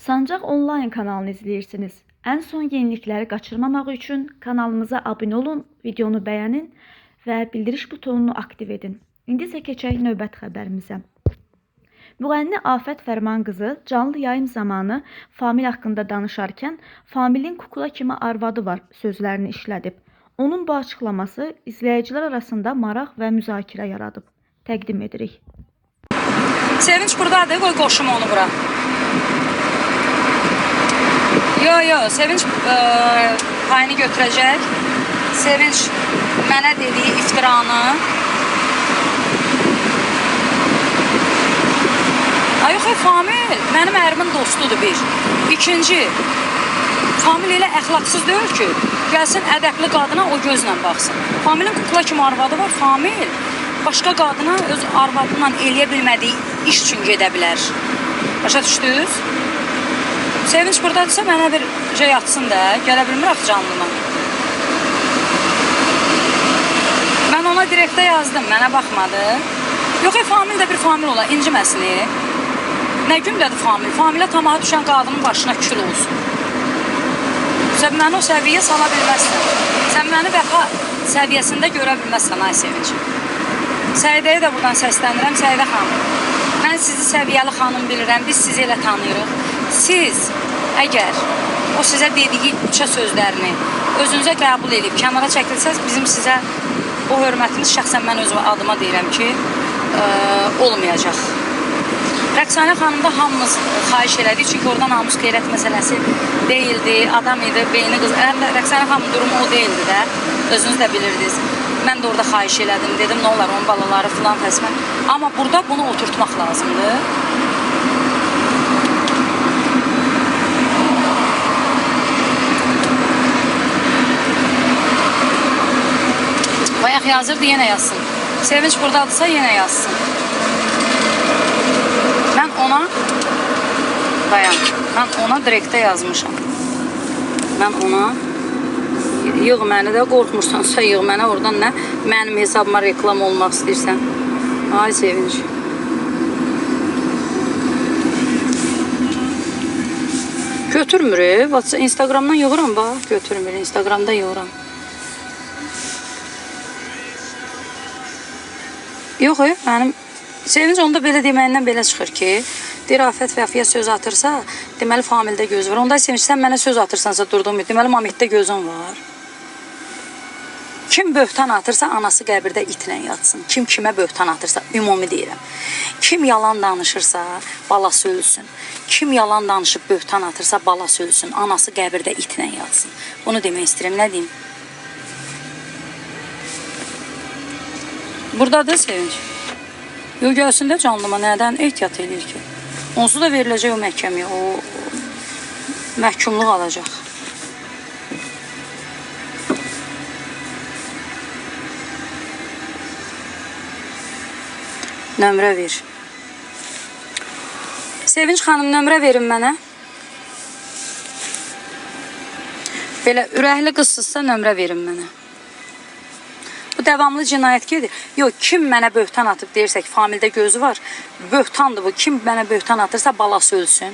Sancaq Online kanalını izləyirsiniz. Ən son yenilikləri qaçırmamaq üçün kanalımıza abunə olun, videonu bəyənin və bildiriş butonunu aktiv edin. İndi isə keçək növbət xəbərimizə. Müğənni Afət Fərman qızı canlı yayım zamanı Famil haqqında danışarkən Familin kukla kimi arvadı var sözlərini işlədib. Onun bu açıqlaması izləyicilər arasında maraq və müzakirə yaradıb. Təqdim edirik. Sevinç buradadır, qoy qoşum onu bura. Yo, Sevinç payını götürəcək. Sevinç mənə dediyi iftiranı. Ay yox, Famil mənim ərimin dostudur bir. İkinci, Famil elə əxlaqsız deyil ki, gəlsin ədəbli qadına o gözlə baxsın. Familin kukla kimi arvadı var. Famil başqa qadına öz arvadıyla eləyə bilmədiyi iş üçün gedə bilər. Başa düşdünüz? Sevinç buradadırsa mənə bir şey atsın da, gələ bilmir axı canlıma. Mən ona direktə yazdım, mənə baxmadı. Yox, Famil də bir Famil ola, inciməsin. Nə gündədir Famil? Familə tamaha düşən qadının başına kül olsun. Sən məni o səviyyə sala bilməzsən. Sən məni vəfa səviyyəsində görə bilməzsən, ay Sevinç. Səidəyə də buradan səslənirəm, Səidə xanım. Mən sizi səviyyəli xanım bilirəm, biz sizi elə tanıyırıq. Siz, əgər o sizə dediyi uça sözlərini özünüzə qəbul edib, kənara çəkilsəz, bizim sizə o hörmətimiz şəxsən mən öz adıma deyirəm ki, olmayacaq. Rəqsanə xanımda hamımız xahiş elədik, çünki orada namus qeyrət məsələsi deyildi, adam idi, beyni qız. Rəqsanə xanımın durumu o deyildi də, özünüz də bilirdiniz. Mən də orada xahiş elədim, dedim, nə olar, onun balaları filan fəsmən. Amma burada bunu oturtmaq lazımdır. Bayaq yazırdı, yenə yazsın. Sevinç buradadırsa, yenə yazsın. Mən ona direktə yazmışam. Mən ona yığ məni də qorxmursansa yığ mənə oradan nə mənim hesabıma reklam olmaq istəyirsən. Ay Sevinç. Götürmür, Instagramdan yığıram bax, götürmür, Instagramda yığıram. Yox, mənim Sevinç onda belə deməyindən belə çıxır ki, deyir Afət Vəfiyə söz atırsa, deməli Famildə göz var. Onda Sevinç, sən mənə söz atırsansa durduğum yer, deməli Mamitdə gözün var. Kim böhtan atırsa, anası qəbirdə itlə yatsın. Kim kimə böhtan atırsa, ümumi deyirəm. Kim yalan danışırsa, balası ölsün. Kim yalan danışıb böhtan atırsa, balası ölsün. Anası qəbirdə itlə yatsın. Bunu demək istəyirəm, nə deyim? Buradadır Sevinç. Yox, gəlsin də canlıma, nədən ehtiyat edir ki? Onsuz da veriləcək o məhkəməyə, o məhkumluq alacaq. Nömrə ver. Sevinç xanım, nömrə verin mənə. Belə ürəkli qızsızsa nömrə verin mənə. Bu davamlı cinayət gedir. Yox, kim mənə böhtan atıb deyirsək, Famildə gözü var. Böhtandır bu. Kim mənə böhtan atırsa balası ölsün.